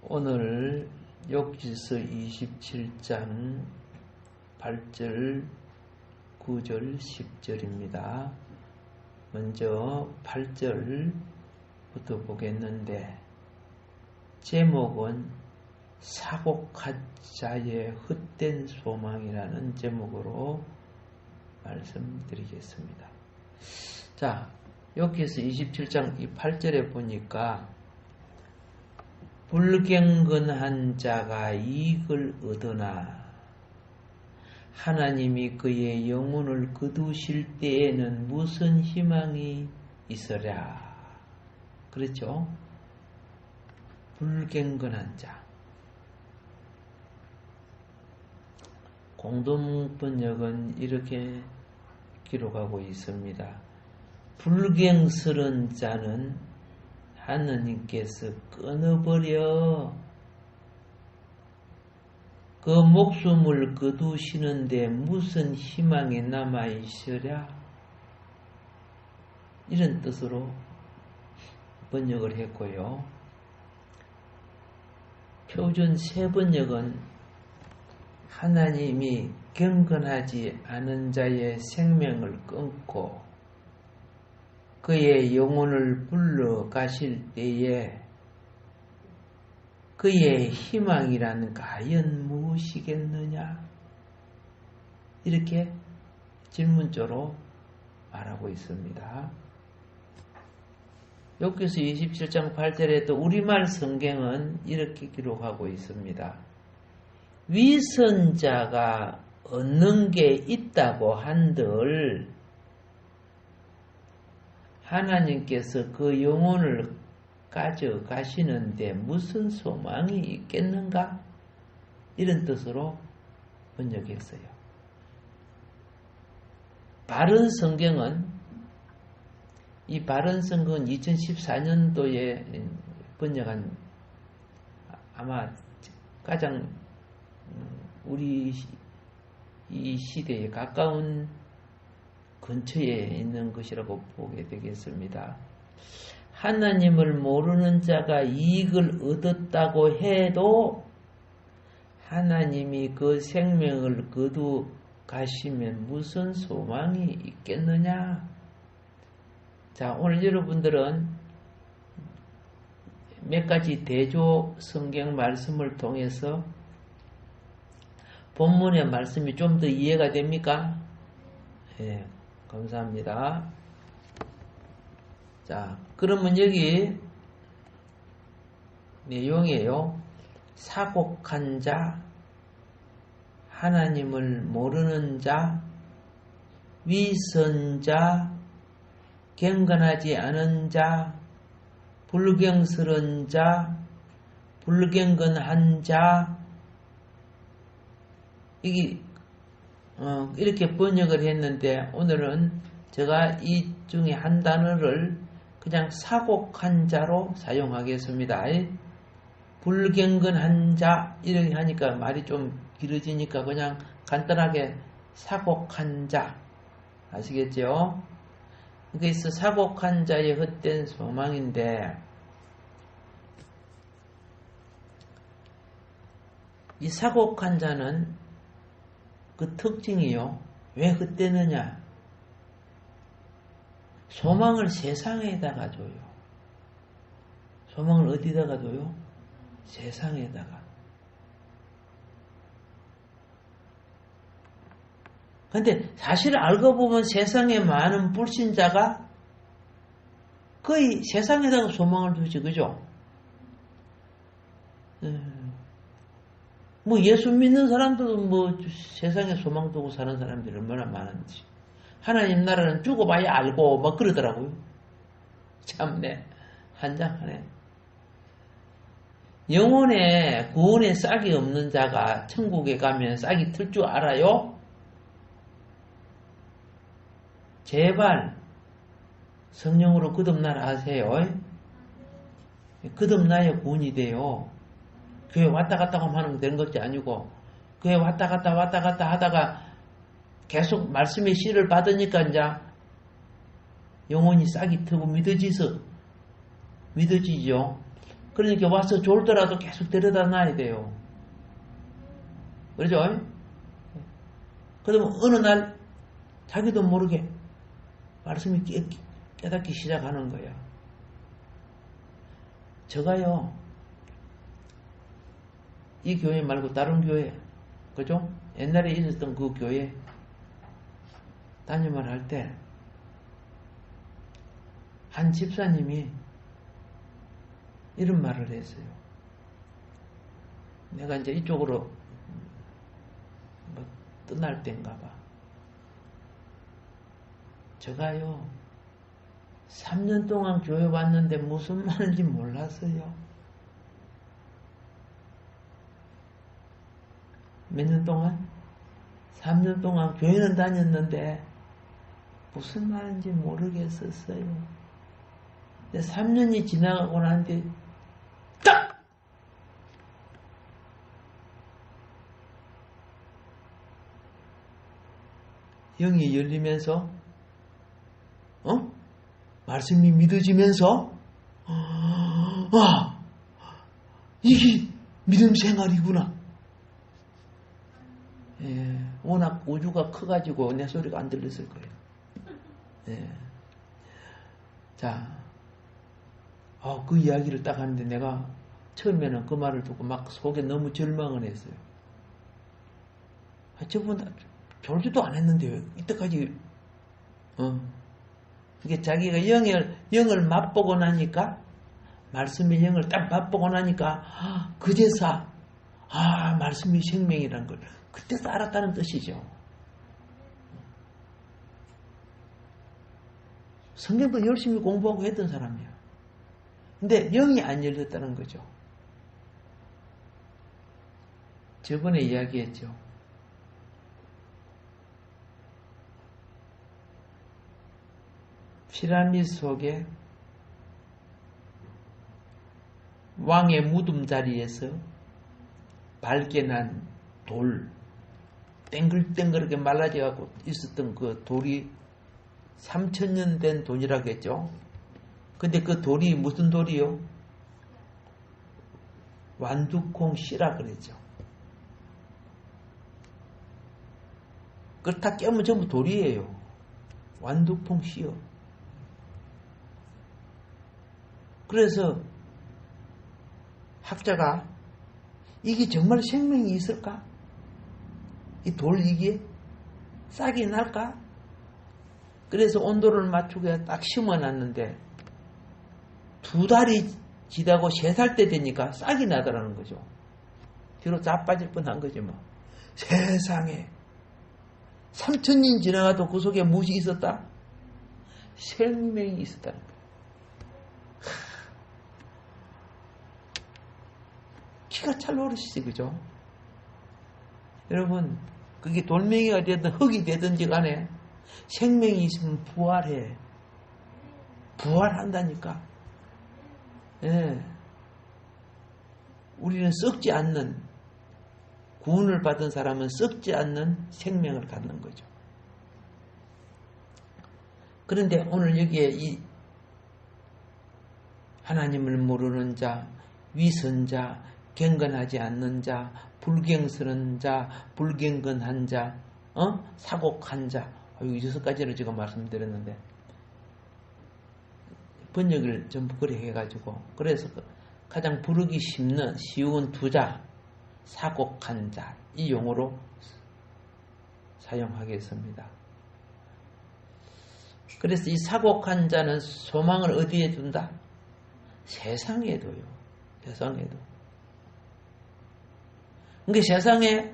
오늘 욥기서 27장 8절, 9절, 10절입니다. 먼저 8절부터 보겠는데 제목은 사곡한 자의 헛된 소망이라는 제목으로 말씀드리겠습니다. 자, 욥기서 27장 이 8절에 보니까 불경건한 자가 이익을 얻으나 하나님이 그의 영혼을 거두실 때에는 무슨 희망이 있으랴. 그렇죠? 불경건한 자. 공동번역은 이렇게 기록하고 있습니다. 불경스런 자는 하느님께서 끊어버려 그 목숨을 거두시는데 무슨 희망이 남아있으랴. 이런 뜻으로 번역을 했고요. 표준 새번역은 하나님이 경건하지 않은 자의 생명을 끊고 그의 영혼을 불러 가실 때에 그의 희망이란 과연 무엇이겠느냐? 이렇게 질문조로 말하고 있습니다. 욥기서 27장 8절에도 우리말 성경은 이렇게 기록하고 있습니다. 위선자가 얻는 게 있다고 한들 하나님께서 그 영혼을 가져가시는데 무슨 소망이 있겠는가? 이런 뜻으로 번역했어요. 바른 성경은 이 바른 성경은 2014년도에 번역한 아마 가장 우리 이 시대에 가까운 근처에 있는 것이라고 보게 되겠습니다. 하나님을 모르는 자가 이익을 얻었다고 해도 하나님이 그 생명을 거두 가시면 무슨 소망이 있겠느냐? 자, 오늘 여러분들은 몇 가지 대조 성경 말씀을 통해서 본문의 말씀이 좀 더 이해가 됩니까? 예, 감사합니다. 자, 그러면 여기 내용이에요. 사곡한 자, 하나님을 모르는 자, 위선자, 경건하지 않은 자, 불경스러운 자, 불경건한 자, 이렇게 번역을 했는데 오늘은 제가 이 중에 한 단어를 그냥 사곡한 자로 사용하겠습니다. 불경건한 자 이렇게 하니까 말이 좀 길어지니까 그냥 간단하게 사곡한 자 아시겠죠? 그래서 사곡한 자의 헛된 소망인데 이 사곡한 자는 그 특징이요. 왜 헛되느냐? 소망을 세상에다가 줘요. 소망을 어디다가 줘요? 세상에다가. 근데 사실 알고 보면 세상에 많은 불신자가 거의 세상에다가 소망을 두지, 그죠? 뭐 예수 믿는 사람들도 뭐 세상에 소망 두고 사는 사람들이 얼마나 많은지. 하나님 나라는 죽어봐야 알고 막 그러더라고요. 참네, 한장하네. 영혼에 구원에 싹이 없는 자가 천국에 가면 싹이 틀 줄 알아요? 제발 성령으로 거듭나라 하세요. 거듭나야 구원이 돼요. 교회 왔다 갔다 하면 되는 것이 아니고 교회 왔다 갔다 하다가 계속 말씀의 씨를 받으니까 이제 영혼이 싹이 트고 믿어지죠. 그러니까 와서 졸더라도 계속 데려다 놔야 돼요. 그러죠? 그러면 어느 날 자기도 모르게 말씀이 깨닫기 시작하는 거야. 제가요, 이 교회 말고 다른 교회, 그죠? 옛날에 있었던 그 교회 담임을 할 때, 한 집사님이 이런 말을 했어요. 내가 이제 이쪽으로 뭐 떠날 때인가 봐. 제가요, 3년 동안 교회 왔는데 무슨 말인지 몰랐어요. 몇 년 동안? 3년 동안 교회는 다녔는데 무슨 말인지 모르겠었어요. 근데 3년이 지나가고 난 뒤에 딱! 영이 열리면서 말씀이 믿어지면서 이게 믿음 생활이구나. 예, 워낙 우주가 커가지고 내 소리가 안 들렸을 거예요. 예. 자, 그 이야기를 딱 하는데 내가 처음에는 그 말을 듣고 막 속에 너무 절망을 했어요. 저분 졸지도 않았는데 이때까지 이게 자기가 영을 맛보고 나니까, 말씀의 영을 딱 맛보고 나니까 그제서 말씀이 생명이라는 걸 그때서 알았다는 뜻이죠. 성경도 열심히 공부하고 했던 사람이야. 근데 영이 안 열렸다는 거죠. 저번에 이야기했죠. 피라미드 속에 왕의 무덤 자리에서 밝게 난 돌, 땡글땡글하게 말라져갖고 있었던 그 돌이 3000년 된 돌이라겠죠. 근데 그 돌이 무슨 돌이요? 완두콩 씨라 그랬죠. 그걸 다 깨면 전부 돌이에요. 완두콩 씨요. 그래서 학자가 이게 정말 생명이 있을까? 이 돌 이게 싹이 날까? 그래서 온도를 맞추고 딱 심어놨는데 2달이 지나고 3살 때 되니까 싹이 나더라는 거죠. 뒤로 자빠질 뻔한 거죠. 뭐. 세상에 3000년 지나가도 그 속에 무엇이 있었다? 생명이 있었다는 거예요. 기가 찰 노릇이지, 그죠? 여러분, 그게 돌멩이가 되든 흙이 되든지 간에 생명이 있으면 부활해. 부활한다니까. 예. 우리는 썩지 않는, 구원을 받은 사람은 썩지 않는 생명을 갖는 거죠. 그런데 오늘 여기에 이 하나님을 모르는 자, 위선자, 경건하지 않는 자, 불경스러운 자, 불경건한 자, 사곡한 자, 이 6가지를 제가 말씀드렸는데 번역을 전부 그래 해가지고, 그래서 가장 부르기 쉬운 2자, 사곡한 자, 이 용어로 사용하겠습니다. 그래서 이 사곡한 자는 소망을 어디에 둔다? 세상에도요. 세상에도. 그러니까 세상에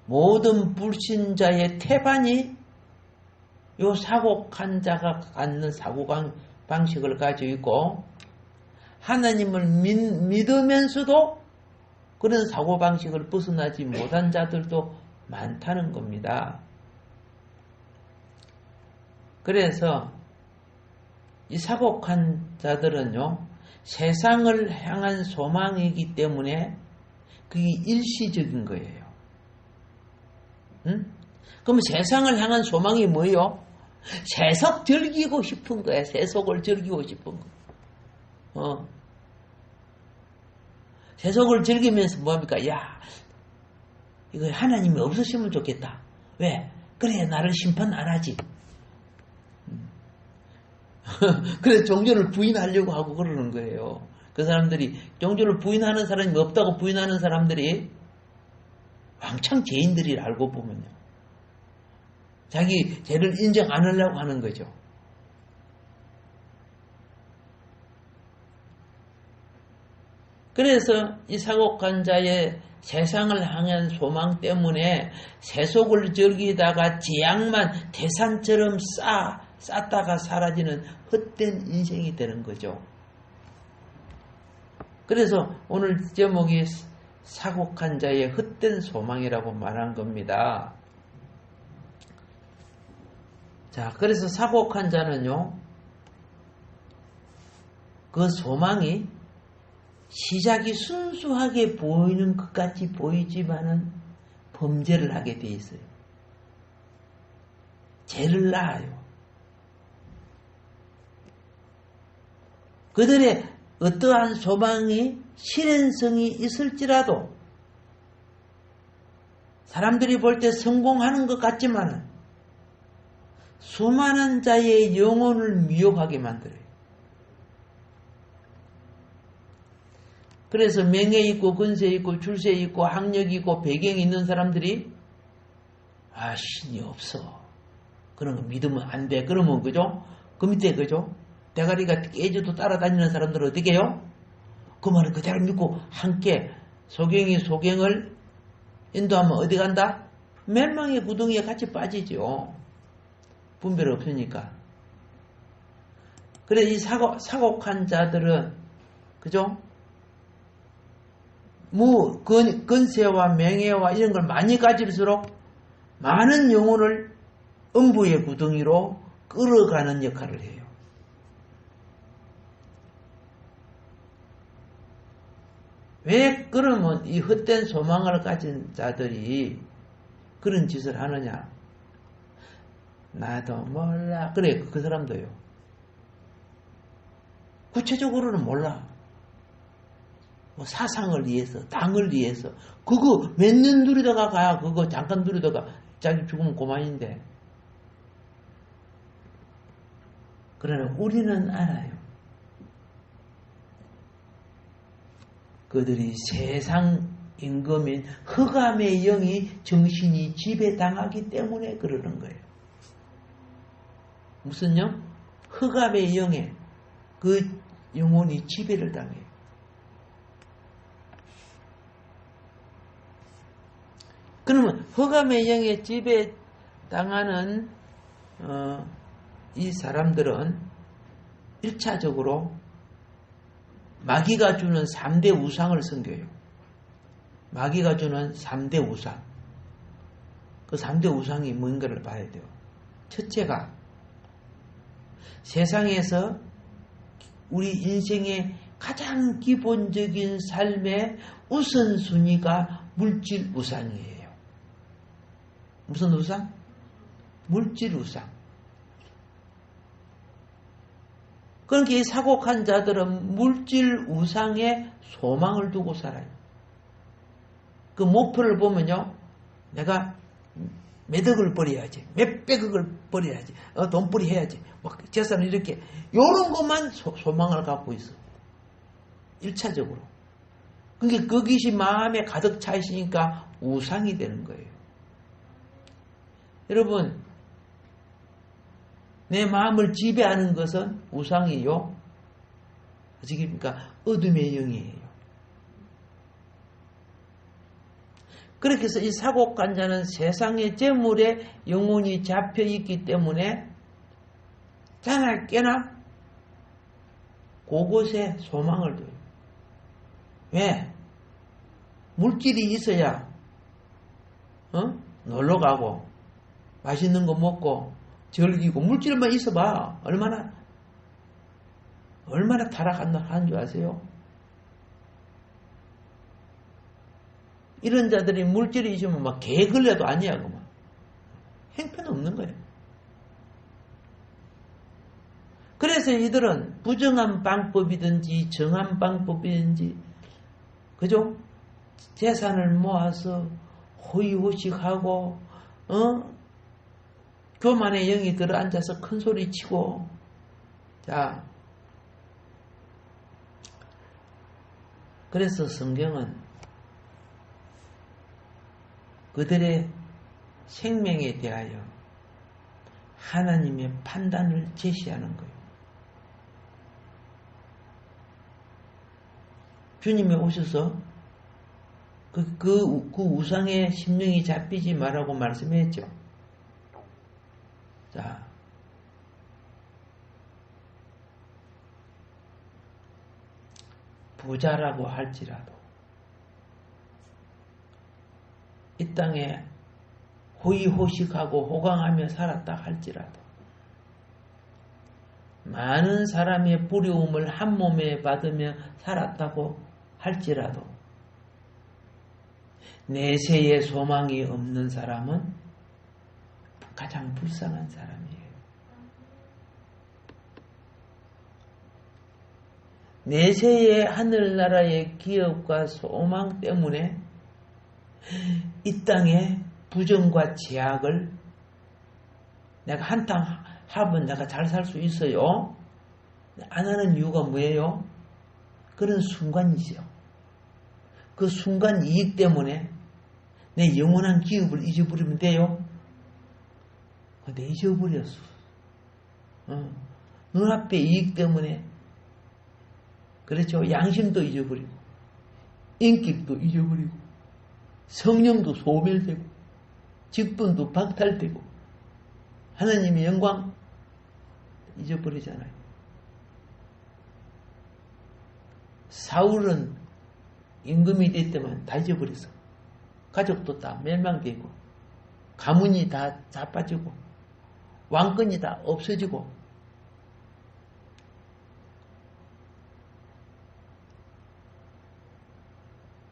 모든 불신자의 태반이 요 사곡한 자가 갖는 사고방식을 가지고 있고, 하나님을 믿으면서도 그런 사고방식을 벗어나지 못한 자들도 많다는 겁니다. 그래서 이 사곡한 자들은요, 세상을 향한 소망이기 때문에 그게 일시적인 거예요. 응? 그럼 세상을 향한 소망이 뭐예요? 세속 즐기고 싶은 거야. 세속을 즐기고 싶은 거. 세속을 즐기면서 뭐합니까? 야, 이거 하나님이 없으시면 좋겠다. 왜? 그래, 나를 심판 안 하지. 그래서 종교를 부인하려고 하고 그러는 거예요. 그 사람들이, 종교를 부인하는 사람이 없다고 부인하는 사람들이 왕창 죄인들이라 알고 보면요. 자기 죄를 인정 안 하려고 하는 거죠. 그래서 이 사곡한자의 세상을 향한 소망 때문에 세속을 즐기다가 재앙만 태산처럼 쌓다가 사라지는 헛된 인생이 되는 거죠. 그래서 오늘 제목이 사곡한자의 헛된 소망이라고 말한 겁니다. 자, 그래서 사곡한자는요, 그 소망이 시작이 순수하게 보이는 것 같이 보이지만은 범죄를 하게 돼 있어요. 죄를 낳아요. 그들의 어떠한 소망이 실현성이 있을지라도 사람들이 볼 때 성공하는 것 같지만은 수많은 자의 영혼을 미혹하게 만들어요. 그래서 명예 있고 근세 있고 출세 있고 학력이 있고 배경이 있는 사람들이 신이 없어. 그런 거 믿으면 안 돼. 그러면 그죠? 그 밑에 그죠? 대가리가 깨져도 따라다니는 사람들은 어떻게 해요? 그 말을 그대로 믿고 함께 소경이 소경을 인도하면 어디 간다? 멸망의 구덩이에 같이 빠지죠. 분별 없으니까. 그래 이 사곡한 자들은 그죠? 근세와 명예와 이런 걸 많이 가질수록 많은 영혼을 음부의 구덩이로 끌어가는 역할을 해요. 왜 그러면 이 헛된 소망을 가진 자들이 그런 짓을 하느냐? 나도 몰라. 그래, 그 사람도요. 구체적으로는 몰라. 뭐 사상을 위해서, 당을 위해서. 그거 몇 년 누리다가 가야 그거 잠깐 누리다가 자기 죽으면 그만인데. 그러나 우리는 알아요. 그들이 세상 임금인 흑암의 영이 정신이 지배당하기 때문에 그러는 거예요. 무슨 영? 흑암의 영에 그 영혼이 지배를 당해요. 그러면 흑암의 영에 지배당하는 이 사람들은 1차적으로 마귀가 주는 3대 우상을 섬겨요. 마귀가 주는 3대 우상. 그 3대 우상이 뭔가를 봐야 돼요. 첫째가 세상에서 우리 인생의 가장 기본적인 삶의 우선순위가 물질 우상이에요. 무슨 우상? 물질 우상. 그러니까 이 사곡한 자들은 물질 우상에 소망을 두고 살아요. 그 목표를 보면요. 내가 몇 억을 벌어야지. 몇백억을 벌어야지. 돈벌이 해야지. 막 재산을 이렇게. 요런 것만 소망을 갖고 있어. 1차적으로. 그게 거기시 마음에 가득 차 있으니까 우상이 되는 거예요. 여러분, 내 마음을 지배하는 것은 우상이요. 그러니까 어둠의 영이에요. 그렇게 해서 이 사곡간자는 세상의 재물에 영혼이 잡혀 있기 때문에 자나 깨나 그곳에 소망을 둬요. 왜? 물질이 있어야 놀러 가고 맛있는 거 먹고 즐기고 물질만 있어봐. 얼마나 타락한 줄 아세요? 이런 자들이 물질이 있으면 막 개 걸려도 아니야. 그만. 형편없는 거예요. 그래서 이들은 부정한 방법이든지 정한 방법이든지 그죠? 재산을 모아서 호의호식하고 교만의 영이 들어앉아서 큰 소리 치고. 자, 그래서 성경은 그들의 생명에 대하여 하나님의 판단을 제시하는 거예요. 주님이 오셔서 그 우상의 심령이 잡히지 말라고 말씀했죠. 자, 부자라고 할지라도 이 땅에 호의호식하고 호강하며 살았다 할지라도 많은 사람의 부러움을 한 몸에 받으며 살았다고 할지라도 내세의 소망이 없는 사람은 가장 불쌍한 사람이에요. 내세의 하늘나라의 기업과 소망 때문에 이 땅에 부정과 제약을 내가 한탕 하면 내가 잘 살 수 있어요. 안 하는 이유가 뭐예요? 그런 순간이죠. 그 순간 이익 때문에 내 영원한 기업을 잊어버리면 돼요. 근데 잊어버렸어. 눈앞의 이익 때문에 그렇죠. 양심도 잊어버리고 인격도 잊어버리고 성령도 소멸되고 직분도 박탈되고 하나님의 영광 잊어버리잖아요. 사울은 임금이 됐더만 다 잊어버렸어. 가족도 다 멸망되고 가문이 다 자빠지고 왕권이 다 없어지고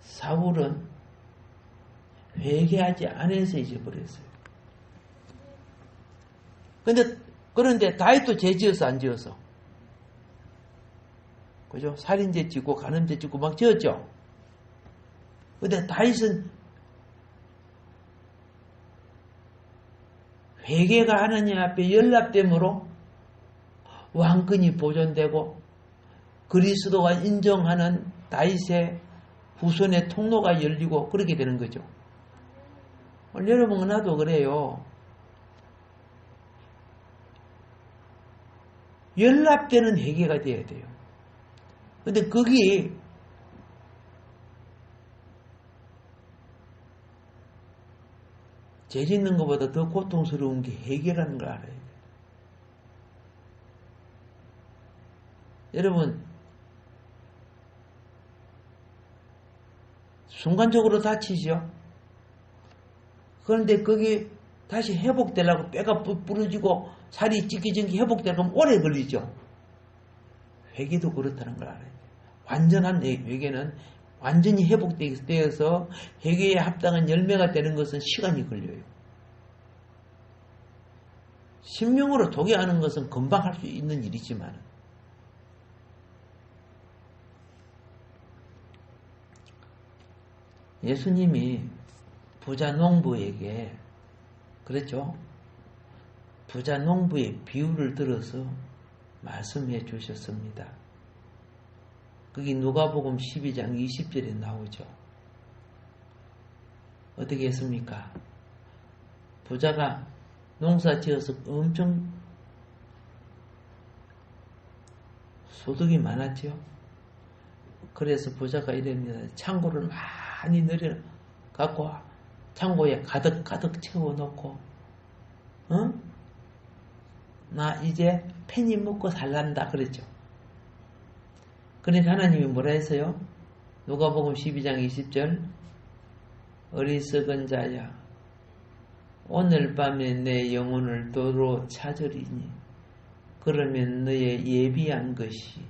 사울은 회개하지 않아서 잊어버렸어요. 그런데 다윗도 죄 지었어, 안 지었어? 그죠? 살인죄 짓고 간음죄 짓고 막 지었죠? 근데 다윗은 회개가 하나님 앞에 연락됨으로 왕권이 보존되고 그리스도가 인정하는 다윗의 후손의 통로가 열리고 그렇게 되는 거죠. 여러분 나도 그래요. 연락되는 회개가 돼야 돼요. 근데 거기 죄 짓는 것보다 더 고통스러운 게 회개라는 걸 알아야 돼요. 여러분 순간적으로 다치죠. 그런데 거기 다시 회복되려고 뼈가 부러지고 살이 찢겨진 게 회복되려면 오래 걸리죠. 회개도 그렇다는 걸 알아야 돼요. 완전한 회개는 완전히 회복되어서 회개에 합당한 열매가 되는 것은 시간이 걸려요. 심령으로 도개하는 것은 금방 할 수 있는 일이지만 예수님이 부자 농부에게 그랬죠. 부자 농부의 비유를 들어서 말씀해 주셨습니다. 거기 누가복음 12장 20절에 나오죠. 어떻게 했습니까? 부자가 농사 지어서 엄청 소득이 많았죠. 그래서 부자가 이랬습니다. 창고를 많이 늘여 갖고 창고에 가득 채워놓고 나 이제 편히 먹고 살란다 그랬죠. 그러니까 하나님이 뭐라 했어요? 누가복음 12장 20절 어리석은 자야 오늘 밤에 내 영혼을 도로 찾으리니 그러면 너의 예비한 것이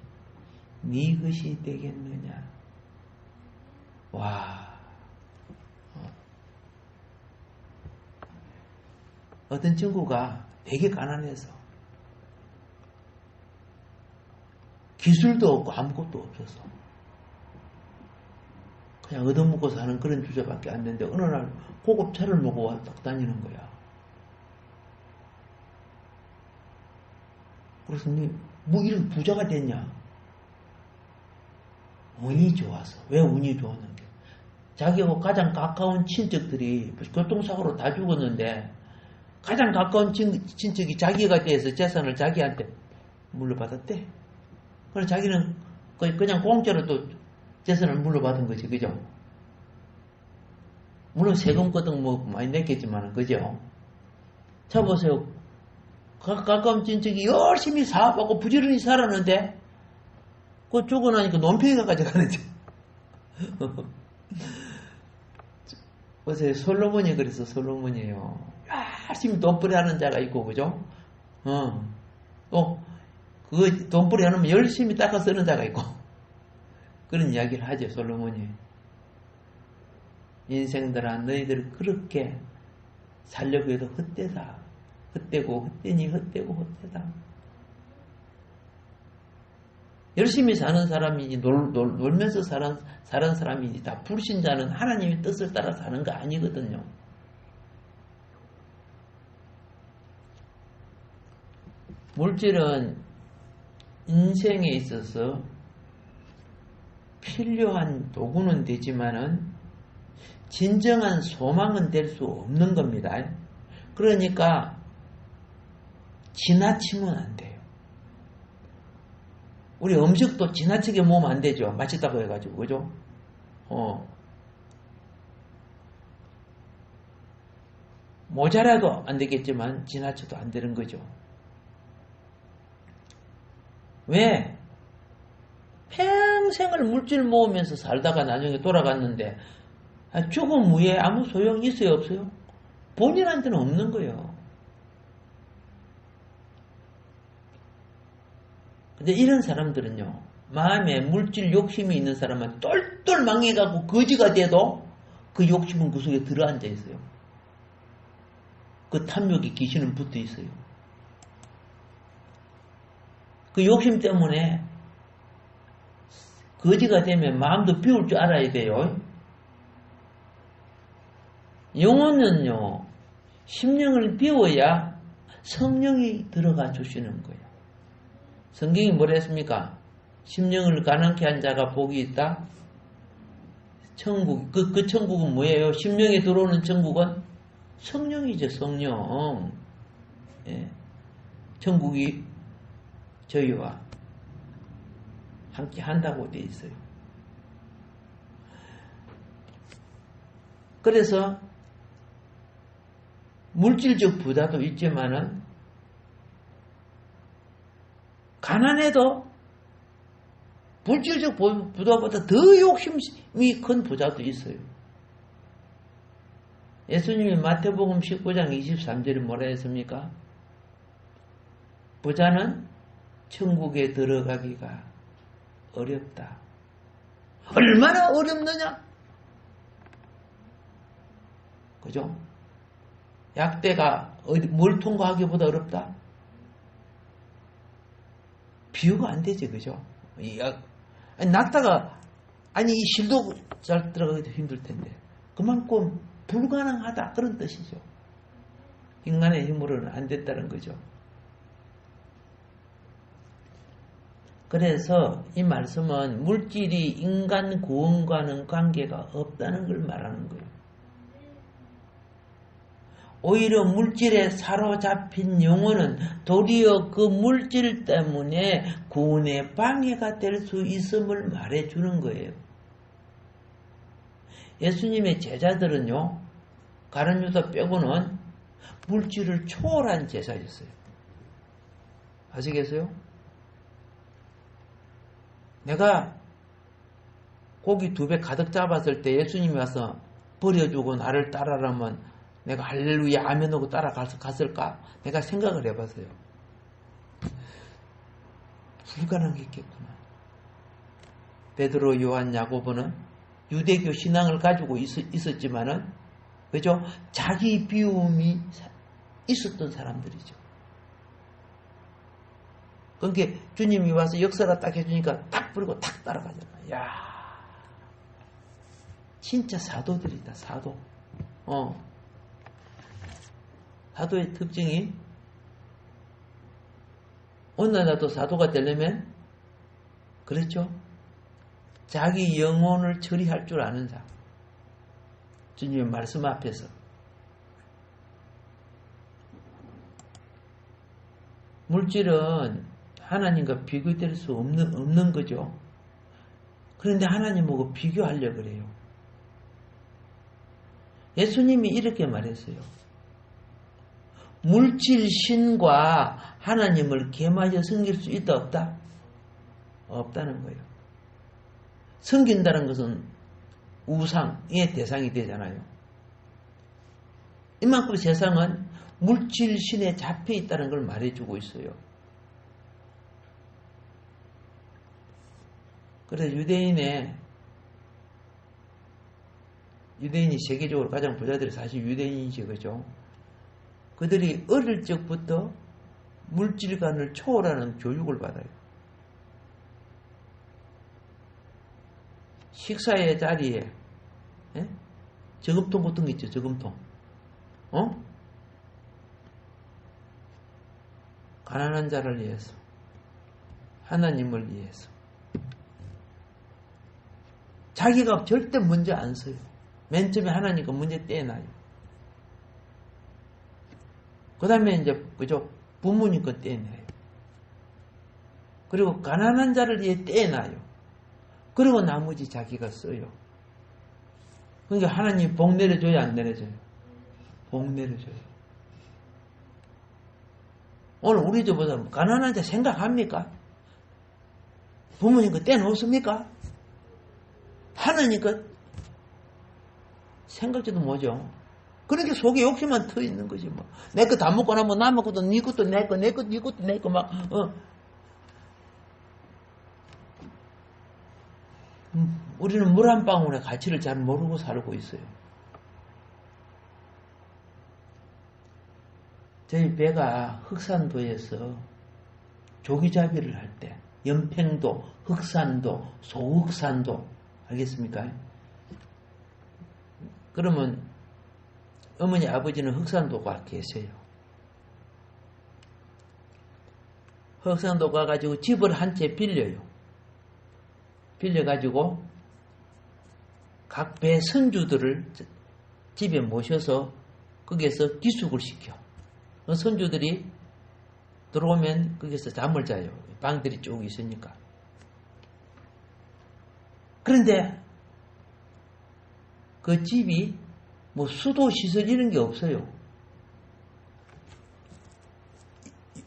네 것이 되겠느냐. 와, 어떤 친구가 되게 가난해서 기술도 없고 아무것도 없어서 그냥 얻어먹고 사는 그런 주제밖에 안 되는데 어느 날 고급 차를 먹고 딱 다니는 거야. 그래서 뭐 이렇게 부자가 됐냐? 운이 좋아서. 왜 운이 좋았는데? 자기하고 가장 가까운 친척들이 교통사고로 다 죽었는데 가장 가까운 친척이 자기가 돼서 재산을 자기한테 물려받았대. 그래서 자기는 그냥 공짜로 또 재산을 물려받은 거지, 그죠? 물론 세금 거등 뭐 많이 냈겠지만, 그죠? 자 보세요. 가까운 친척이 열심히 사업하고 부지런히 살았는데 그 죽고 나니까 논팽이가 가져가는데. 보세요. 솔로몬이 그래서 솔로몬이에요. 열심히 돈벌이 하는 자가 있고, 그죠? 또 그 돈벌이 하면 열심히 닦아 쓰는 자가 있고 그런 이야기를 하죠, 솔로몬이. 인생들아, 너희들 그렇게 살려고 해도 헛되다. 헛되고 헛되니 헛되고 헛되다. 열심히 사는 사람이지 놀면서 사는 사람이지 다 불신자는 하나님의 뜻을 따라 사는 거 아니거든요. 물질은 인생에 있어서 필요한 도구는 되지만은 진정한 소망은 될 수 없는 겁니다. 그러니까 지나치면 안 돼요. 우리 음식도 지나치게 먹으면 안 되죠. 맛있다고 해가지고, 그죠? 모자라도 안 되겠지만 지나쳐도 안 되는 거죠. 왜? 평생을 물질 모으면서 살다가 나중에 돌아갔는데 죽음 후에 아무 소용이 있어요, 없어요? 본인한테는 없는 거예요. 근데 이런 사람들은요, 마음에 물질 욕심이 있는 사람은 똘똘 망해가고 거지가 돼도 그 욕심은 그 속에 들어앉아 있어요. 그 탐욕의 귀신은 붙어 있어요. 그 욕심 때문에 거지가 되면 마음도 비울 줄 알아야 돼요. 영혼은요, 심령을 비워야 성령이 들어가 주시는 거예요. 성경이 뭐라 했습니까? 심령을 가난케 한 자가 복이 있다. 천국, 그 천국은 뭐예요? 심령에 들어오는 천국은 성령이죠, 성령. 예. 천국이 저희와 함께 한다고 되어 있어요. 그래서 물질적 부자도 있지만은 가난해도 물질적 부자보다 더 욕심이 큰 부자도 있어요. 예수님이 마태복음 19장 23절에 뭐라 했습니까? 부자는 천국에 들어가기가 어렵다. 얼마나 어렵느냐? 그죠? 약대가 뭘 통과하기보다 어렵다? 비유가 안 되지, 그죠? 낙타가, 이 실도 잘 들어가기도 힘들 텐데. 그만큼 불가능하다. 그런 뜻이죠. 인간의 힘으로는 안 됐다는 거죠. 그래서 이 말씀은 물질이 인간 구원과는 관계가 없다는 걸 말하는 거예요. 오히려 물질에 사로잡힌 영혼은 도리어 그 물질 때문에 구원의 방해가 될 수 있음을 말해주는 거예요. 예수님의 제자들은요, 가룟 유다 빼고는 물질을 초월한 제자였어요. 아시겠어요? 내가 고기 2배 가득 잡았을 때 예수님이 와서 버려주고 나를 따라라면 내가 할렐루야 아멘 하고 따라갔을까? 내가 생각을 해봤어요. 불가능했겠구나. 베드로, 요한, 야고보는 유대교 신앙을 가지고 있었지만은, 그죠? 자기 비움이 있었던 사람들이죠. 그러니까 주님이 와서 역사를 딱 해주니까 딱 부리고 탁 따라가잖아요. 야, 진짜 사도들이다, 사도. 사도의 특징이, 오늘날도 사도가 되려면, 그렇죠? 자기 영혼을 처리할 줄 아는 자. 주님의 말씀 앞에서. 물질은 하나님과 비교될 수 없는 거죠. 그런데 하나님하고 비교하려고 그래요. 예수님이 이렇게 말했어요. 물질 신과 하나님을 겸하여 섬길 수 있다, 없다? 없다는 거예요. 섬긴다는 것은 우상의 대상이 되잖아요. 이만큼 세상은 물질 신에 잡혀 있다는 걸 말해주고 있어요. 그래서 유대인이 세계적으로 가장 부자들이 사실 유대인이지, 그죠? 그들이 어릴 적부터 물질관을 초월하는 교육을 받아요. 식사의 자리에 저금통 같은 거 있죠, 저금통. 가난한 자를 위해서, 하나님을 위해서. 자기가 절대 문제 안 써요. 맨 처음에 하나님과 문제 떼놔요. 그 다음에 이제, 그죠? 부모님 거 떼내요. 그리고 가난한 자를 위해 떼놔요. 그리고 나머지 자기가 써요. 그러니까 하나님 복 내려줘요, 안 내려줘요? 복 내려줘요. 오늘 우리 집보다 가난한 자 생각합니까? 부모님 거 떼놓습니까? 하나님 거 생각지도 못하죠. 그러니까 속에 욕심만 터 있는 거지 뭐. 내 거 다 먹고 나면 남 것도 네 것도 내 거, 내 것도 네 것도 내 거 막. 우리는 물 한 방울의 가치를 잘 모르고 살고 있어요. 저희 배가 흑산도에서 조기잡이를 할 때 연평도, 흑산도, 소흑산도 알겠습니까? 그러면 어머니 아버지는 흑산도 가 계세요. 흑산도 가가지고 집을 한 채 빌려요. 빌려가지고 각 배 선주들을 집에 모셔서 거기에서 기숙을 시켜. 선주들이 들어오면 거기서 잠을 자요. 방들이 쭉 있으니까. 그런데 그 집이 뭐 수도 시설 이런 게 없어요.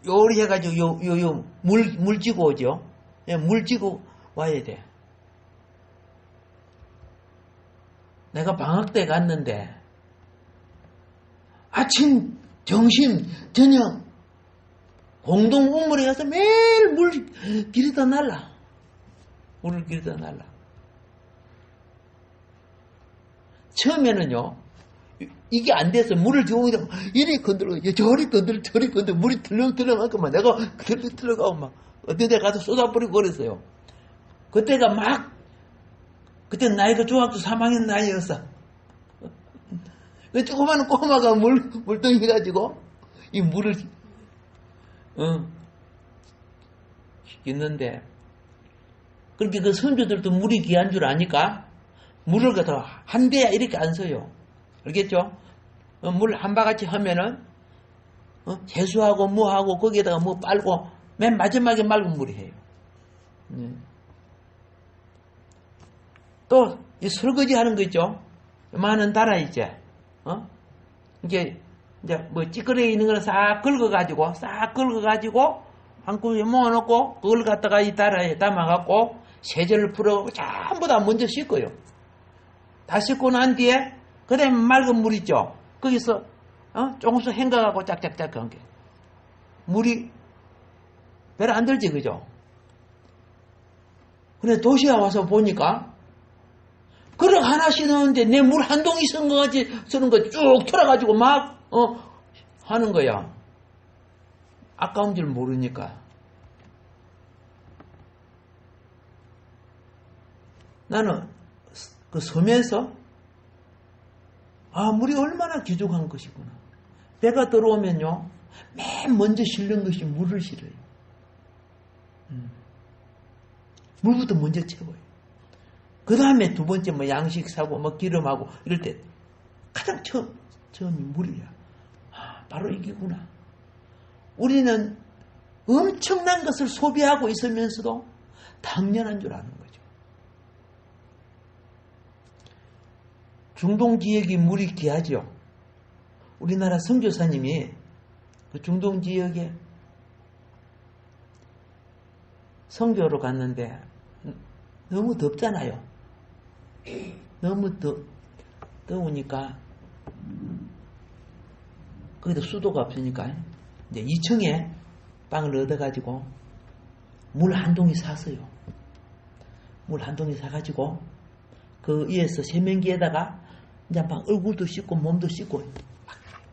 요리 해가지고 물 지고 오죠. 물 지고 와야 돼. 내가 방학 때 갔는데 아침, 점심, 저녁 공동 우물에 가서 매일 물 길이다 날라. 물을 길이다 날라. 처음에는요, 이게 안 돼서 물을 들어오니까 이리 건들어, 저리 건들어, 저리 건들어, 물이 들렁들렁하고 막 내가 들렁들렁하고 막 어떤 데 가서 쏟아버리고 그랬어요. 그때가 그때 나이가 중학교 3학년 나이였어. 그 조그마한 꼬마가 물덩이 가지고 이 물을 있는데, 그렇게 그 선조들도 물이 귀한 줄 아니까 물을 갖다가 한 대야 이렇게 안 써요. 알겠죠? 물 한 바가지 하면은 세수하고 뭐하고 거기에다가 뭐 빨고 맨 마지막에 맑은 물이에요. 또 이 설거지 하는 거 있죠? 많은 달아 이제 이제 뭐 찌끄레기 있는 거를 싹 긁어가지고 한 구석에 모아놓고 그걸 갖다가 이 달아에 담아갖고 세제를 풀어갖고 전부 다 먼저 씻고요. 다 씻고 난 뒤에 그 다음에 맑은 물 있죠? 거기서 조금씩 헹궈갖고 짝짝짝 한 게 물이 별로 안 들지, 그죠? 그래 도시에 와서 보니까 그릇 하나씩 넣는데 내 물 한 동이 쓴 거 같이 쓰는 거 쭉 털어가지고 막 하는 거야. 아까운 줄 모르니까. 나는 그 섬에서 아, 물이 얼마나 귀중한 것이구나. 배가 들어오면요, 맨 먼저 실는 것이 물을 실어요. 물부터 먼저 채워요. 그 다음에 두 번째 뭐 양식 사고 뭐 기름하고 이럴 때 가장 처음이 물이야. 아, 바로 이기구나. 우리는 엄청난 것을 소비하고 있으면서도 당연한 줄 아는 거죠. 중동 지역이 물이 귀하죠. 우리나라 선교사님이 그 중동 지역에 선교로 갔는데 너무 덥잖아요. 너무 더우니까 거기도 수도가 없으니까 이제 2층에 방을 얻어가지고 물 한 동이 샀어요. 물 한 동이 사가지고 그 위에서 세면기에다가 이제 막 얼굴도 씻고 몸도 씻고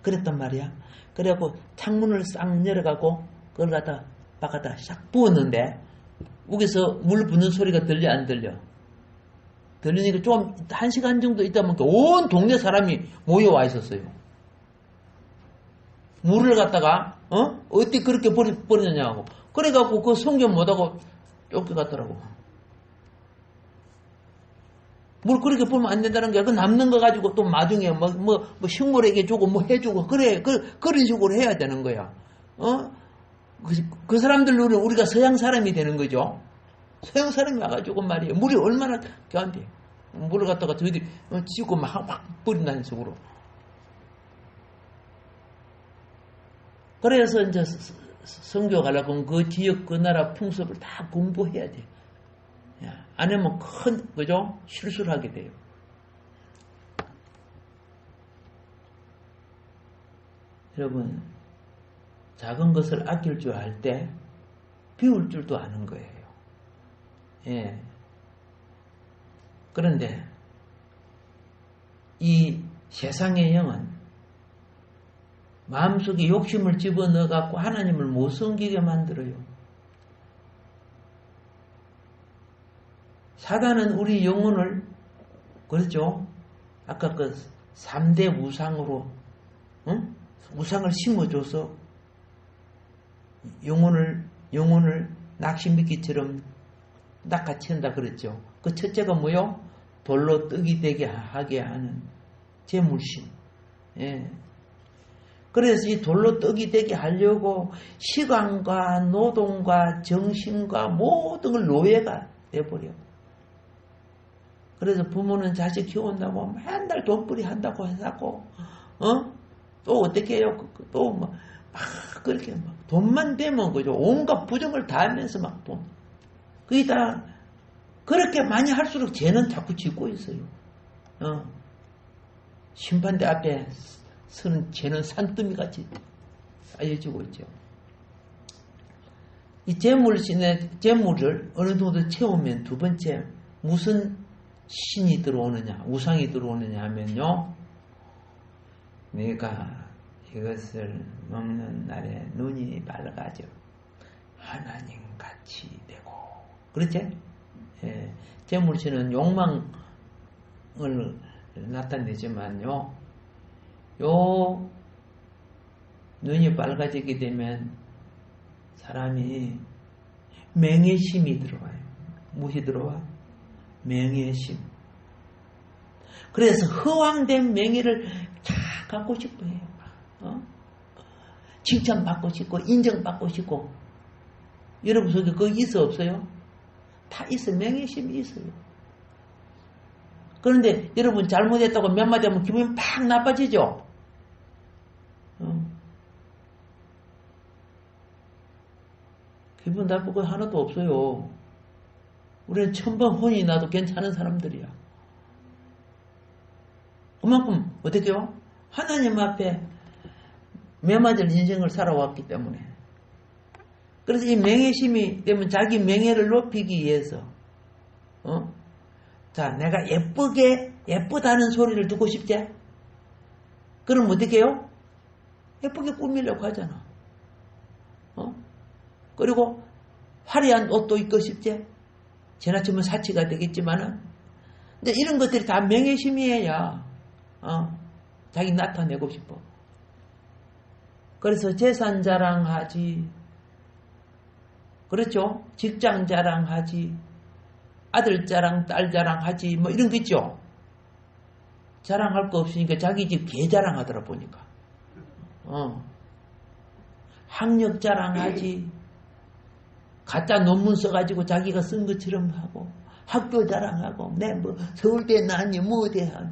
그랬단 말이야. 그래갖고 창문을 싹 열어가고 그걸 갖다 바깥다 싹 부었는데 여기서 물 붓는 소리가 들려 안 들려? 들리니까 좀 1시간 정도 있다 보니까 온 동네 사람이 모여와 있었어요. 물을 갖다가 어떻게 그렇게 버리느냐고. 그래갖고 그 성경 못하고 쫓겨갔더라고. 물 그렇게 보면 안 된다는 게 그 남는 거 가지고 또 나중에 뭐 식물에게 주고 뭐 해주고 그래 그런 식으로 해야 되는 거야. 그 사람들로 우리가 서양 사람이 되는 거죠. 서양 사람이 와가지고 말이에요. 물이 얼마나 귀한데 물을 갖다가 저희들이 찌고 막 버린다는 식으로. 그래서 이제 선교 가려고 그 지역 그 나라 풍습을 다 공부해야 돼. 안 하면 그죠? 실수를 하게 돼요. 여러분, 작은 것을 아낄 줄 알 때 비울 줄도 아는 거예요. 예. 그런데 이 세상의 영은 마음속에 욕심을 집어넣어갖고 하나님을 못 섬기게 만들어요. 사단은 우리 영혼을, 그렇죠? 아까 그 3대 우상으로, 우상을 심어줘서 영혼을 낚시미끼처럼 낚아챈다 그랬죠. 그 첫째가 뭐요? 돌로 떡이 되게 하게 하는 재물심. 예. 그래서 이 돌로 떡이 되게 하려고 시간과 노동과 정신과 모든 걸 노예가 돼버려. 그래서 부모는 자식 키운다고 맨날 돈벌이 한다고 해서 또 어떻게 해요? 또 막 그렇게 막 돈만 되면 그죠. 온갖 부정을 다 하면서 막 돈. 그게 다 그렇게 많이 할수록 죄는 자꾸 짓고 있어요. 심판대 앞에 서는 죄는 산더미 같이 쌓여지고 있죠. 이 재물을 어느 정도 채우면 두 번째 무슨 신이 들어오느냐, 우상이 들어오느냐 하면요. 내가 이것을 먹는 날에 눈이 밝아져 하나님같이 되고. 그렇지? 예. 재물신은 욕망을 나타내지만요. 요 눈이 밝아지게 되면 사람이 맹예심이 들어와요. 무엇이 들어와? 맹예심. 그래서 허황된 명예를 다 갖고 싶어요. 칭찬받고 싶고 인정받고 싶고. 여러분 속에 그거 있어 없어요? 다 있어. 명예심이 있어요. 그런데 여러분 잘못했다고 몇 마디 하면 기분이 팍 나빠지죠? 기분 나쁠 거 하나도 없어요. 우리는 천번 혼이 나도 괜찮은 사람들이야. 그만큼 어떻게 해요? 하나님 앞에 매맞을 인생을 살아왔기 때문에. 그래서 이 명예심이 되면 자기 명예를 높이기 위해서 자, 내가 예쁘다는 소리를 듣고 싶지? 그럼 어떻게 해요? 예쁘게 꾸미려고 하잖아. 그리고 화려한 옷도 입고 싶지? 지나치면 사치가 되겠지만은. 근데 이런 것들이 다 명예심이에요. 자기 나타내고 싶어. 그래서 재산 자랑하지. 그렇죠? 직장 자랑하지. 아들 자랑, 딸 자랑하지. 뭐 이런 거 있죠? 자랑할 거 없으니까 자기 집 개 자랑하더라 보니까. 학력 자랑하지. 가짜 논문 써가지고 자기가 쓴 것처럼 하고. 학교 자랑하고. 내 뭐 서울대 나왔니 뭐 어디 하니.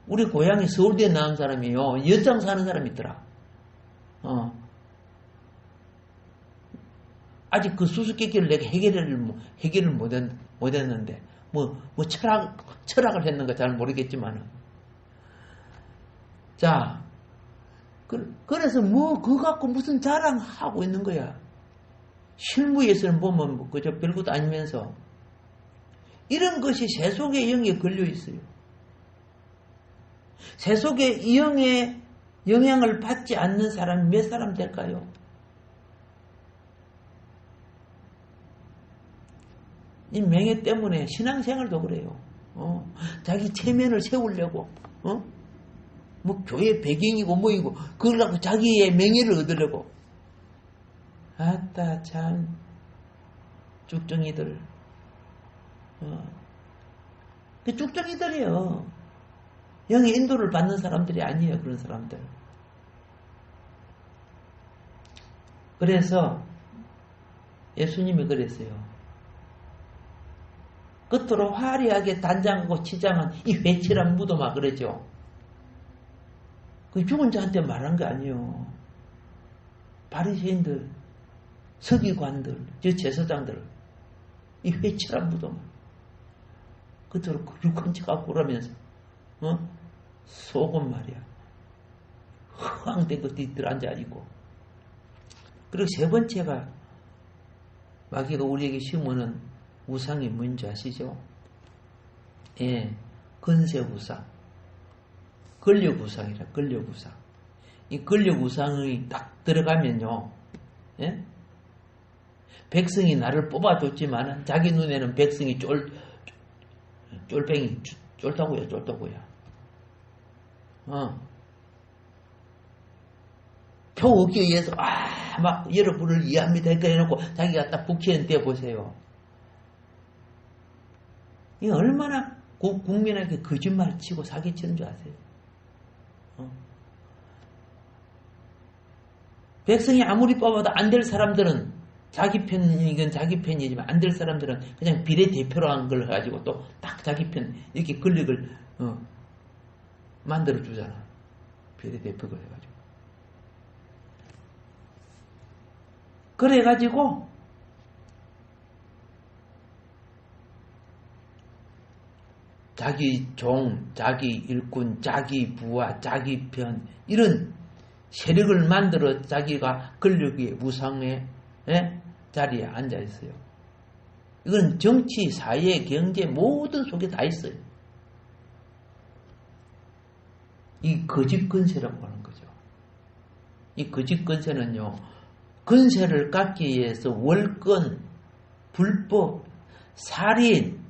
우리 고향에 서울대 나온 사람이요. 연장 사는 사람이 있더라. 아직 그 수수께끼를 내가 해결을 못했는데, 철학을 했는가 잘 모르겠지만. 자, 그래서 그거 갖고 무슨 자랑하고 있는 거야. 실무에서는 보면, 그저 별것도 아니면서. 이런 것이 세속의 영에 걸려 있어요. 세속의 영에 영향을 받지 않는 사람이 몇 사람 될까요? 이 명예 때문에 신앙생활도 그래요. 자기 체면을 세우려고, 뭐 교회 배경이고 뭐이고 그걸 갖고 자기의 명예를 얻으려고. 아따 참 쭉정이들. 그 쭉정이들이요. 영의 인도를 받는 사람들이 아니에요. 그런 사람들. 그래서 예수님이 그랬어요. 겉으로 화려하게 단장하고 치장한 이 회칠한 무도막 그러죠. 그 죽은 자한테 말한 거 아니에요. 바리새인들, 서기관들, 저 제사장들, 이 회칠한 무도막. 겉으로 거룩한 척하고 그러면서 속은 말이야. 허황된 것들이 들어앉아있고. 그리고 세 번째가 마귀가 우리에게 심어놓은 우상이 뭔지 아시죠? 예, 근세우상. 근력우상이라, 근력우상. 이 근력우상이 딱 들어가면요, 예? 백성이 나를 뽑아줬지만 자기 눈에는 백성이 쫄뱅이, 쫄다구야, 쫄다구야. 표 얻기 위해서, 막 여러분을 이해합니다. 그러니까 해놓고 자기가 딱 국회의원 되어보세요. 이 얼마나 국민에게 거짓말 치고 사기치는 줄 아세요? 백성이 아무리 뽑아도 안 될 사람들은 자기 편이건 자기 편이지만 안 될 사람들은 그냥 비례대표로 한 걸 가지고 또 딱 자기 편 이렇게 권력을 만들어 주잖아. 비례대표가 해가지고. 그래가지고 자기 종, 자기 일꾼, 자기 부하, 자기 편 이런 세력을 만들어 자기가 권력의 우상의 자리에 앉아 있어요. 이건 정치, 사회, 경제 모든 속에 다 있어요. 이 거짓 근세라고 하는 거죠. 이 거짓 근세는요, 근세를 갖기 위해서 월권, 불법, 살인,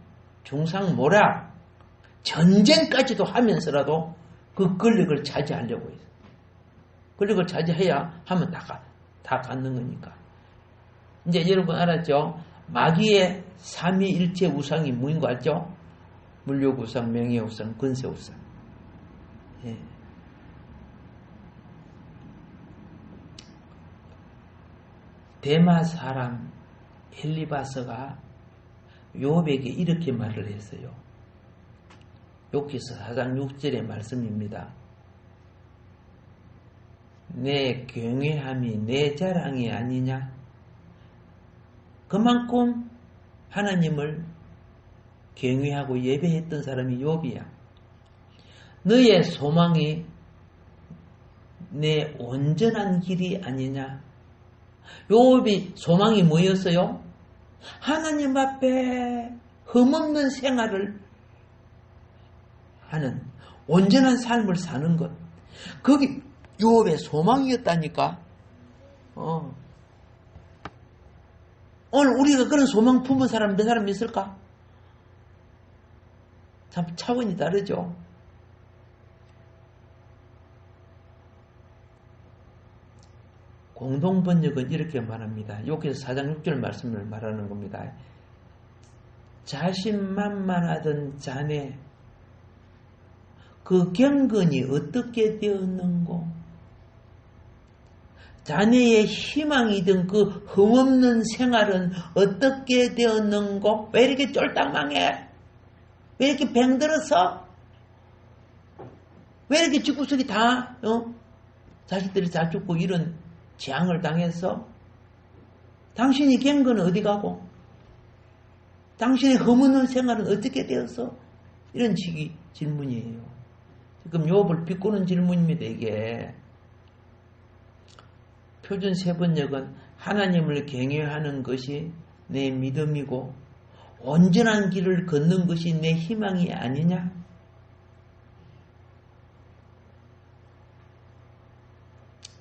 중상모략, 전쟁까지도 하면서라도 그 권력을 차지하려고 해요. 권력을 차지해야 하면 다 갖는 거니까. 이제 여러분 알았죠? 마귀의 삼위일체 우상이 뭐인 거 알죠? 물욕우상, 명예우상, 근세우상. 예. 대마 사람 엘리바서가 욥에게 이렇게 말을 했어요. 욥기서 4장 6절의 말씀입니다. 내 경외함이 내 자랑이 아니냐? 그만큼 하나님을 경외하고 예배했던 사람이 욥이야. 너의 소망이 내 온전한 길이 아니냐? 욥이 소망이 뭐였어요? 하나님 앞에 흠없는 생활을 하는 온전한 삶을 사는 것. 그게 욥의 소망이었다니까. 오늘 우리가 그런 소망 품은 사람 몇 사람 있을까? 참 차원이 다르죠. 공동번역은 이렇게 말합니다. 여기서 4장 6절 말씀을 말하는 겁니다. 자신만만하던 자네 그 경건이 어떻게 되었는고, 자네의 희망이던 그 흠없는 생활은 어떻게 되었는고, 왜 이렇게 쫄딱망해? 왜 이렇게 병들었어? 왜 이렇게 집구석이 다 자식들이 다 죽고 이런 재앙을 당했어? 당신이 경건은 어디 가고, 당신의 흠없는 생활은 어떻게 되었어? 이런 식의 질문이에요. 지금 욥을 비꼬는 질문입니다. 이게 표준 세번역은 하나님을 경외하는 것이 내 믿음이고 온전한 길을 걷는 것이 내 희망이 아니냐?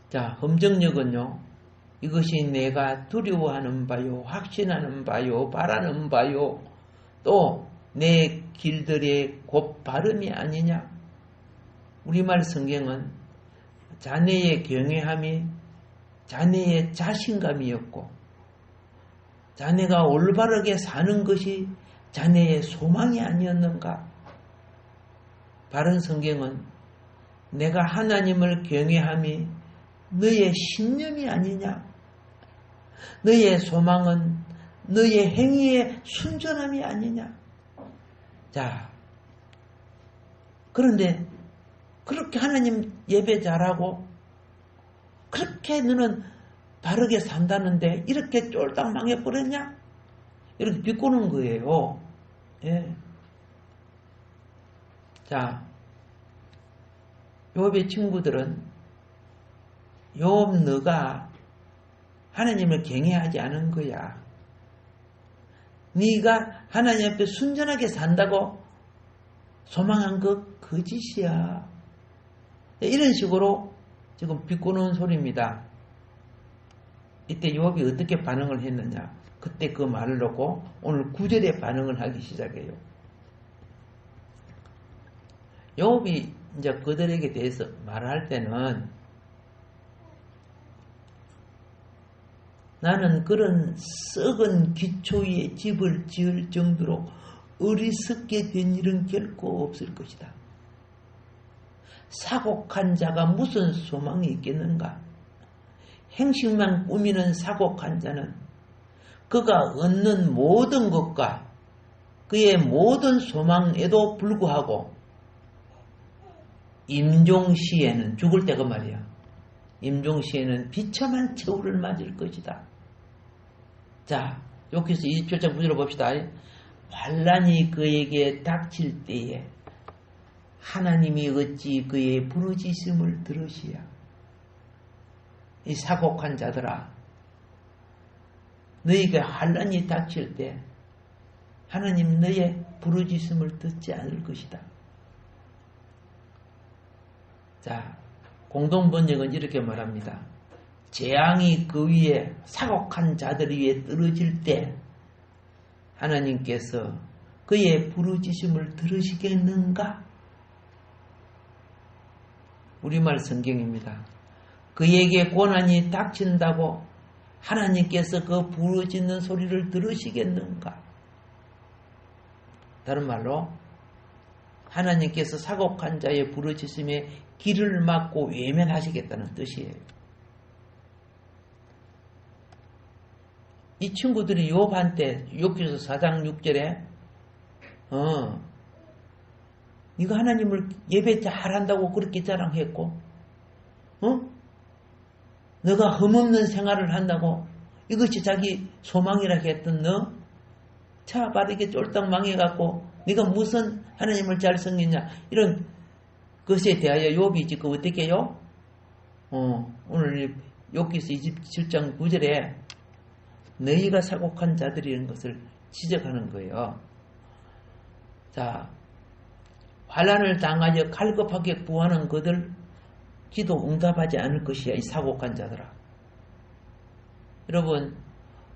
자, 험정역은요, 이것이 내가 두려워하는 바요, 확신하는 바요, 바라는 바요, 또 내 길들의 곧 발음이 아니냐? 우리말 성경은 자네의 경외함이 자네의 자신감이었고, 자네가 올바르게 사는 것이 자네의 소망이 아니었는가? 바른 성경은 내가 하나님을 경외함이 너의 신념이 아니냐? 너의 소망은 너의 행위의 순전함이 아니냐? 자, 그런데 그렇게 하나님 예배 잘하고 그렇게 너는 바르게 산다는데 이렇게 쫄딱 망해버렸냐? 이렇게 비꼬는 거예요. 예. 자, 욥의 친구들은 욥 너가 하나님을 경외하지 않은 거야. 네가 하나님 앞에 순전하게 산다고 소망한 거 거짓이야. 이런 식으로 지금 비꼬는 소리입니다. 이때 욥이 어떻게 반응을 했느냐? 그때 그 말을 놓고 오늘 9절에 반응을 하기 시작해요. 욥이 이제 그들에게 대해서 말할 때는 나는 그런 썩은 기초 위에 집을 지을 정도로 어리석게 된 일은 결코 없을 것이다. 사곡한 자가 무슨 소망이 있겠는가? 행식만 꾸미는 사곡한 자는 그가 얻는 모든 것과 그의 모든 소망에도 불구하고 임종시에는 죽을 때가 말이야. 임종시에는 비참한 처우를 맞을 것이다. 자, 여기서 27장 9절을 봅시다. 환난이 그에게 닥칠 때에 하나님이 어찌 그의 부르짖음을 들으시야. 이 사곡한 자들아, 너희가 환난이 닥칠 때 하나님 너의 부르짖음을 듣지 않을 것이다. 자, 공동번역은 이렇게 말합니다. 재앙이 그 위에 사곡한 자들 위에 떨어질 때 하나님께서 그의 부르짖음을 들으시겠는가? 우리말 성경입니다. 그에게 고난이 닥친다고 하나님께서 그 부르짖는 소리를 들으시겠는가? 다른 말로 하나님께서 사곡한 자의 부르짖음에 길을 막고 외면하시겠다는 뜻이에요. 이 친구들이 욥한테 욥기서 4장 6절에 네가 하나님을 예배 잘한다고 그렇게 자랑했고 너가 흠없는 생활을 한다고 이것이 자기 소망이라 했던 너 차 바르게 쫄딱 망해갖고 네가 무슨 하나님을 잘 섬기냐 이런 것에 대하여 욥이 지금 어떻게 해요? 오늘 욥기서 27장 9절에 너희가 사곡한 자들이라는 것을 지적하는 거예요. 자, 환난을 당하여 갈급하게 구하는 그들 기도 응답하지 않을 것이야. 이 사곡한 자들아. 여러분,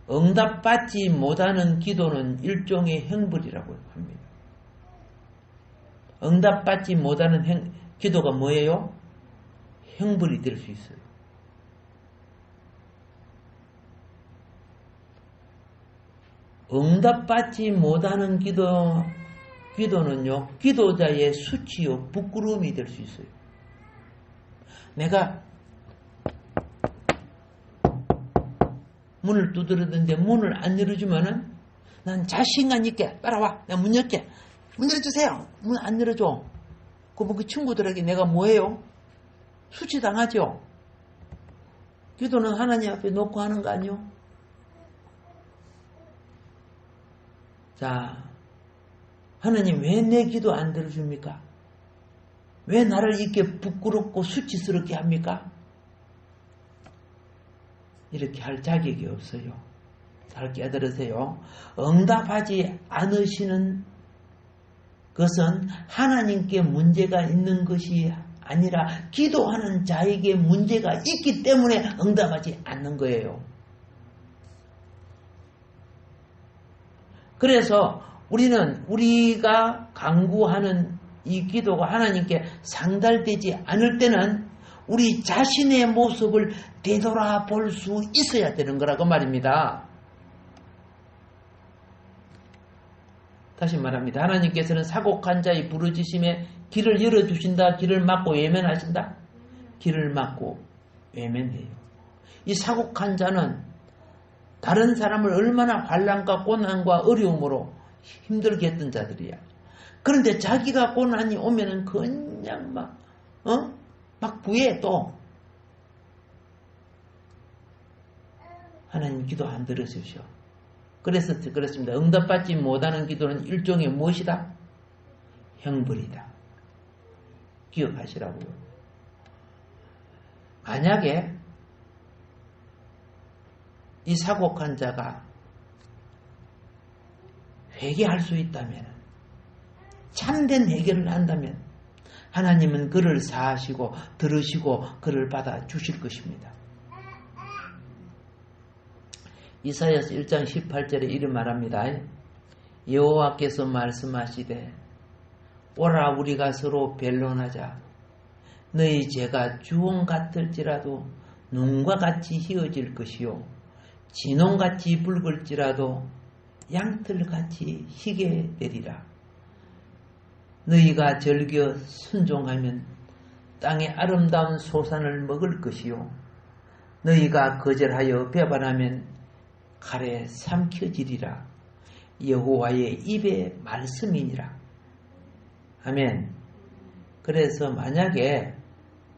응답받지 못하는 기도는 일종의 행불이라고 합니다. 응답받지 못하는 기도가 뭐예요? 행불이 될 수 있어요. 응답받지 못하는 기도는요, 기도자의 수치요, 부끄러움이 될 수 있어요. 내가 문을 두드렸는데 문을 안 열어주면은 난 자신감 있게 따라와. 내가 문 열게. 문 열어주세요. 문 안 열어줘. 그러면 그 친구들에게 내가 뭐해요? 수치당하죠. 기도는 하나님 앞에 놓고 하는 거 아니요? 자, 하나님 왜 내 기도 안 들어줍니까? 왜 나를 이렇게 부끄럽고 수치스럽게 합니까? 이렇게 할 자격이 없어요. 잘 깨달으세요. 응답하지 않으시는 것은 하나님께 문제가 있는 것이 아니라 기도하는 자에게 문제가 있기 때문에 응답하지 않는 거예요. 그래서 우리가 간구하는 이 기도가 하나님께 상달되지 않을 때는 우리 자신의 모습을 되돌아볼 수 있어야 되는 거라고 말입니다. 다시 말합니다. 하나님께서는 사곡한 자의 부르짖음에 길을 열어주신다. 길을 막고 외면하신다. 길을 막고 외면해요. 이 사곡한 자는 다른 사람을 얼마나 환난과 고난과 어려움으로 힘들게 했던 자들이야. 그런데 자기가 고난이 오면은 그냥 막 부해 또. 하나님 기도 안 들으십시오. 그래서 그렇습니다. 응답받지 못하는 기도는 일종의 무엇이다? 형벌이다. 기억하시라고요. 만약에 이 사곡한 자가 회개할 수 있다면, 참된 회개를 한다면 하나님은 그를 사하시고 들으시고 그를 받아 주실 것입니다. 이사야서 1장 18절에 이런 말합니다. 여호와께서 말씀하시되 오라 우리가 서로 변론하자. 너희 죄가 주홍 같을지라도 눈과 같이 희어질 것이요 진홍같이 붉을지라도 양털같이 희게 되리라. 너희가 즐겨 순종하면 땅의 아름다운 소산을 먹을 것이요 너희가 거절하여 배반하면 칼에 삼켜지리라. 여호와의 입의 말씀이니라. 아멘. 그래서 만약에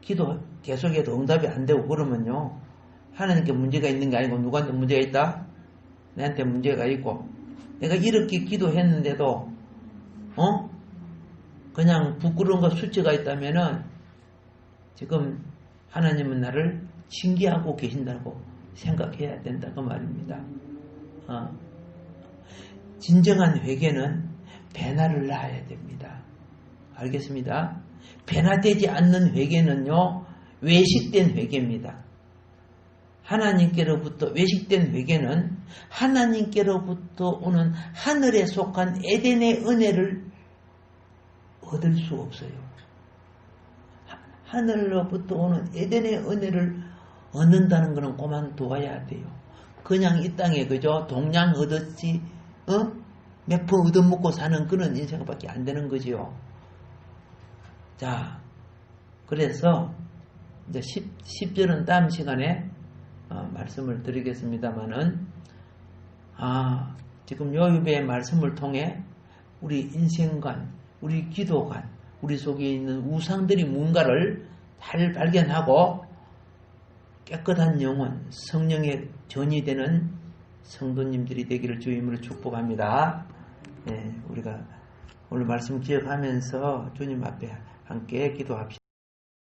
기도 계속해도 응답이 안 되고 그러면요, 하나님께 문제가 있는 게 아니고 누구한테 문제가 있다? 내한테 문제가 있고, 내가 이렇게 기도했는데도 그냥 부끄러운 거 수치가 있다면은 지금 하나님은 나를 징계하고 계신다고 생각해야 된다고 말입니다. 진정한 회개는 배나를 낳아야 됩니다. 알겠습니다? 배나되지 않는 회개는요, 외식된 회개입니다. 하나님께로부터 외식된 회개는 하나님께로부터 오는 하늘에 속한 에덴의 은혜를 얻을 수 없어요. 하늘로부터 오는 에덴의 은혜를 얻는다는 것은 그만둬야 돼요. 그냥 이 땅에 그저 동양 얻었지 몇 푼 얻어먹고 사는 그런 인생밖에 안 되는 거지요. 자, 그래서 이제 10절은 다음 시간에 말씀을 드리겠습니다만은 지금 요유배의 말씀을 통해 우리 인생관, 우리 기도관, 우리 속에 있는 우상들이 뭔가를 잘 발견하고 깨끗한 영혼, 성령의 전이 되는 성도님들이 되기를 주임으로 축복합니다. 네, 우리가 오늘 말씀 기억하면서 주님 앞에 함께 기도합시다.